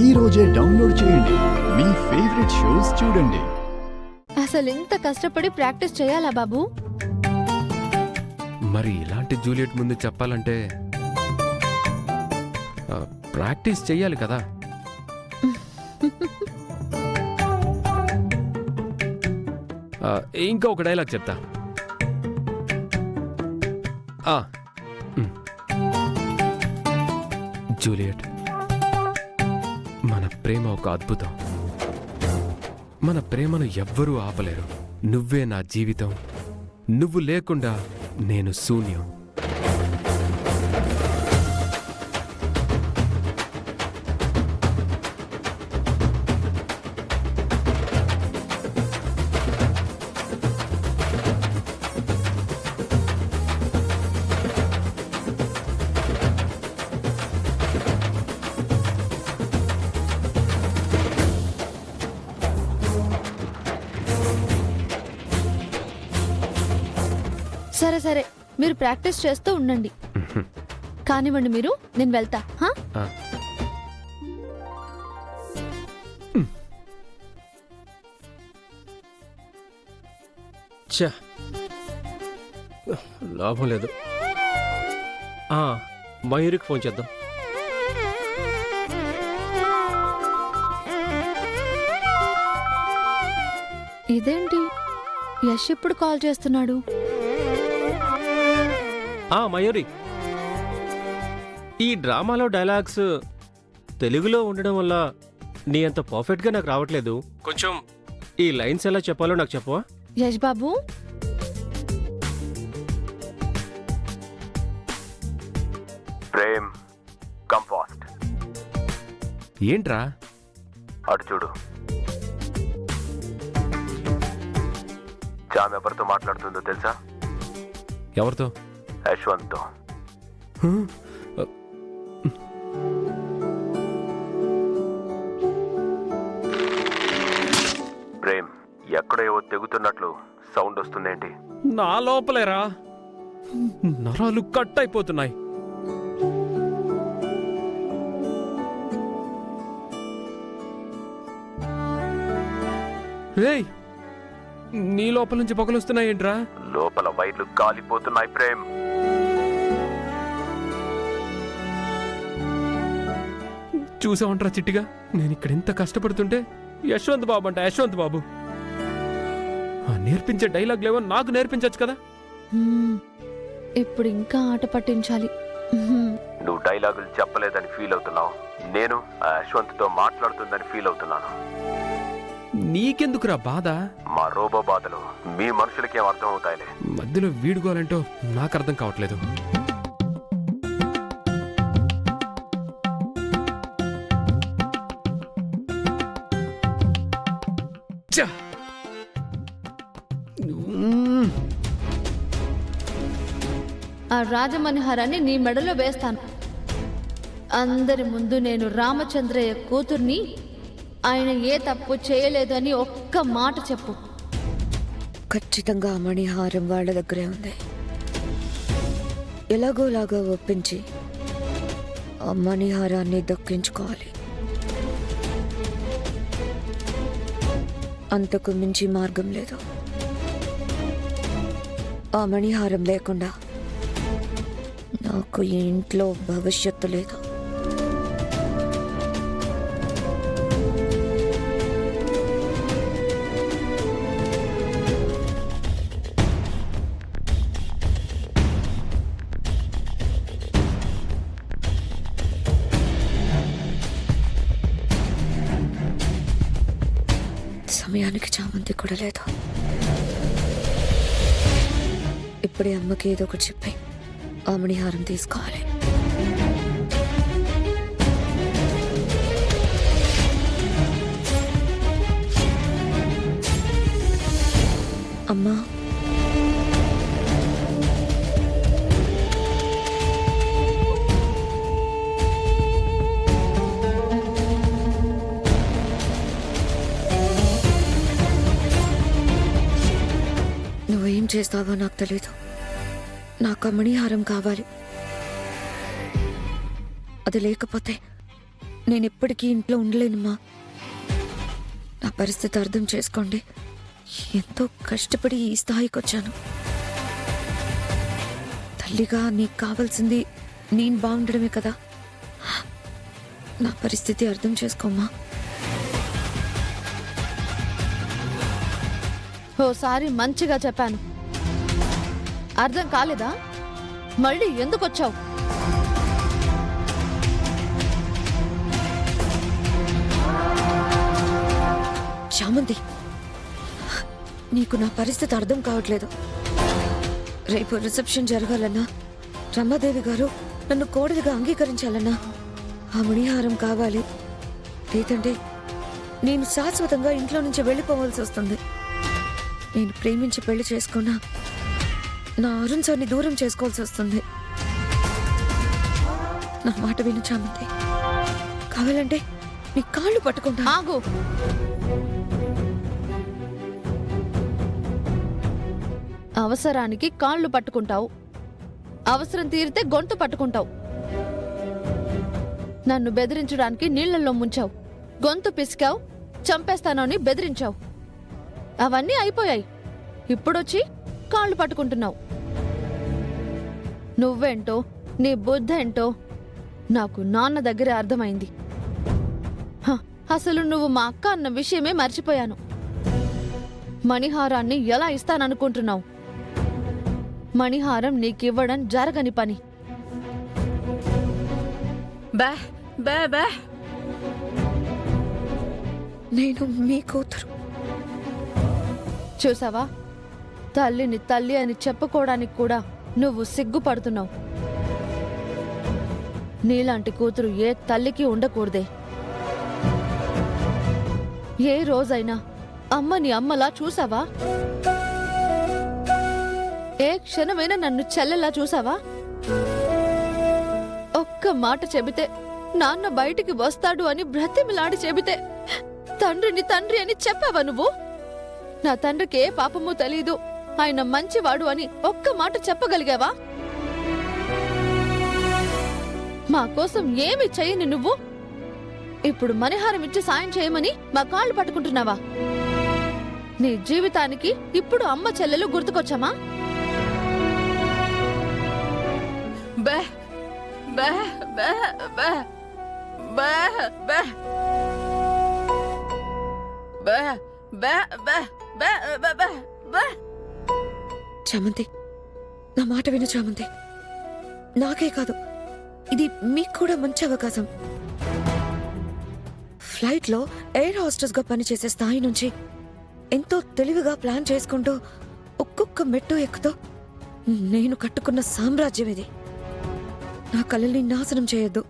ఈ రోజే డౌన్లోడ్ చేయండి. మీ ఫేవరెట్ షోస్ చూడండి. అసలు ఇంత కష్టపడి ప్రాక్టీస్ చేయాలా బాబు? మరి ఇలాంటి జూలియట్ ముందు చెప్పాలంటే ప్రాక్టీస్ చెయ్యాలి కదా. ఇంకా ఒక డైలాగ్ చెప్తా. జూలియట్, మన ప్రేమ ఒక అద్భుతం. మన ప్రేమను ఎవ్వరూ ఆపలేరు. నువ్వే నా జీవితం. నువ్వు లేకుండా నేను శూన్యం. సరే సరే, మీరు ప్రాక్టీస్ చేస్తూ ఉండండి. కానివ్వండి, మీరు, నేను వెళ్తా. లాభం లేదు. మయూరికి ఫోన్ చేద్దాం. ఇదేంటి, యశ్ ఇప్పుడు కాల్ చేస్తున్నాడు? మయూరి, ఈ డ్రామాలో డైలాగ్స్ తెలుగులో ఉండడం వల్ల నీ అంత పర్ఫెక్ట్గా నాకు రావట్లేదు. కొంచెం ఈ లైన్స్ ఎలా చెప్పాలో నాకు చెప్పవా? యశ్ బాబు, ప్రేమ్, కమ్ ఫాస్ట్. ఏంట్రా? అటు చూడు. జామ్ ఎవరితో మాట్లాడుతుందో తెలుసా? ఎవరితో? యశ్వంత్తో. ప్రేమ్, ఎక్కడో ఏవో తెగుతున్నట్లు సౌండ్ వస్తుందేంటి? నా లోపలేరా, నరాలు కట్ అయిపోతున్నాయి. రేయ్, నీ లోపల నుంచి పొగలు వస్తున్నాయేంట్రా? లోపల వైర్లు కాలిపోతున్నాయి ప్రేమ్. చూసావంట్రా చిట్టిగా, నేను ఇక్కడ ఎంత కష్టపడుతుంటే యశ్వంత్ బాబు అంట, యశ్వంత్ బాబు. నేర్పించే డైలాగ్ లేవో నాకు నేర్పించచ్చు కదా. ఇప్పుడు ఇంకా ఆట పట్టించాలి. నువ్వు డైలాగులు చెప్పలేదని ఫీల్ అవుతున్నావు. నేను ఆ యశ్వంత్తో మాట్లాడుతుందని ఫీల్ అవుతున్నాను. నీకెందుకురా బాధ? మా రోబో బాధలు మీ మనుషులకి ఏం అర్థం అవుతాయిలే. మధ్యలో వీడుకోవాలంటో నాకు అర్థం కావట్లేదు. ఆ రాజమనోహరాన్ని నీ మెడలో వేస్తాను. అందరి ముందు నేను రామచంద్రయ్య కూతుర్ని, ఆయన ఏ తప్పు చేయలేదు అని ఒక్క మాట చెప్పు. ఖచ్చితంగా ఆ మణిహారం వాళ్ళ దగ్గరే ఉంది. ఎలాగోలాగా ఒప్పించి ఆ మణిహారాన్ని దక్కించుకోవాలి. అంతకు మించి మార్గం లేదు. ఆ మణిహారం లేకుండా నాకు ఈ ఇంట్లో భవిష్యత్తు లేదు. సమయానికి చామంతి కూడా లేదు. ఇప్పుడే అమ్మకి ఏదో ఒకటి చెప్పి ఆ మణిహారం తీసుకోవాలి. అమ్మా, నువ్వేం చేస్తావో నాకు తెలీదు. నాకు ఆ మణిహారం కావాలి. అది లేకపోతే నేను ఎప్పటికీ ఇంట్లో ఉండలేనమ్మా. నా పరిస్థితి అర్థం చేసుకోండి. ఎంతో కష్టపడి ఈ స్థాయికి వచ్చాను. తల్లిగా నీకు కావాల్సింది నేను బాగుండడమే కదా. నా పరిస్థితి అర్థం చేసుకోమ్మా. ఓసారి మంచిగా చెప్పాను, అర్థం కాలేదా? మళ్ళీ ఎందుకు వచ్చావు? చామంతి, నీకు నా పరిస్థితి అర్థం కావట్లేదు. రేపు రిసెప్షన్ జరగాలన్నా, రమాదేవి గారు నన్ను కోడలిగా అంగీకరించాలన్నా ఆ మణిహారం కావాలి. లేదంటే నేను శాశ్వతంగా ఇంట్లో నుంచి వెళ్ళిపోవాల్సి వస్తుంది. నేను ప్రేమించి పెళ్లి చేసుకున్నా నా అరుణ్ సార్ని దూరం చేసుకోవాల్సి వస్తుంది. నా మాట విను చామంతి. కావాలంటే నీ కాళ్ళు పట్టుకుంటా. ఆగు. అవసరానికి కాళ్ళు పట్టుకుంటావు, అవసరం తీరితే గొంతు పట్టుకుంటావు. నన్ను బెదిరించడానికి నీళ్లలో ముంచావు, గొంతు పిసికావు, చంపేస్తానని బెదిరించావు. అవన్నీ అయిపోయాయి. ఇప్పుడొచ్చి కాళ్ళు పట్టుకుంటున్నావు. నువ్వేంటో నీ బుద్ధేంటో నాకు నాన్న దగ్గరే అర్థమైంది. అసలు నువ్వు మా అక్క అన్న విషయమే మర్చిపోయాను. మణిహారాన్ని ఎలా ఇస్తాననుకుంటున్నావు? మణిహారం నీకివ్వడం జరగని పని. బా బా బా నేను మీ కూతురు. చూసావా, తల్లిని తల్లి అని చెప్పుకోవడానికి కూడా నువ్వు సిగ్గుపడుతున్నావు. నీలాంటి కూతురు ఏ తల్లికి ఉండకూడదే. ఏ రోజైనా అమ్మని అమ్మలా చూసావా? ఏ క్షణమైనా నన్ను చెల్లెలా చూసావా? ఒక్క మాట చెబితే నాన్న బయటికి వస్తాడు అని బ్రతిమిలాడి చెబితే తండ్రిని తండ్రి అని చెప్పావా నువ్వు? నా తండ్రికి ఏ పాపమూ తెలీదు, ఆయన మంచివాడు అని ఒక్క మాట చెప్పగలిగావా? మా కోసం ఏమి చెయ్యని నువ్వు ఇప్పుడు మణిహారం ఇచ్చి సాయం చేయమని మా కాళ్ళు పట్టుకుంటున్నావా? నీ జీవితానికి ఇప్పుడు అమ్మ చెల్లెలు గుర్తుకొచ్చామా? బా బా బా బా బా బా బా బా బా బా బా బా బా. చామంతి, నా మాట విను చామంతి. నాకే కాదు, ఇది మీకు కూడా మంచి అవకాశం. ఫ్లైట్లో ఎయిర్ హోస్టెస్ గా పనిచేసే స్థాయి నుంచి ఎంతో తెలివిగా ప్లాన్ చేసుకుంటూ ఒక్కొక్క మెట్టు ఎక్కుతూ నేను కట్టుకున్న సామ్రాజ్యం ఇది. నా కళల్ని నాశనం చేయొద్దు.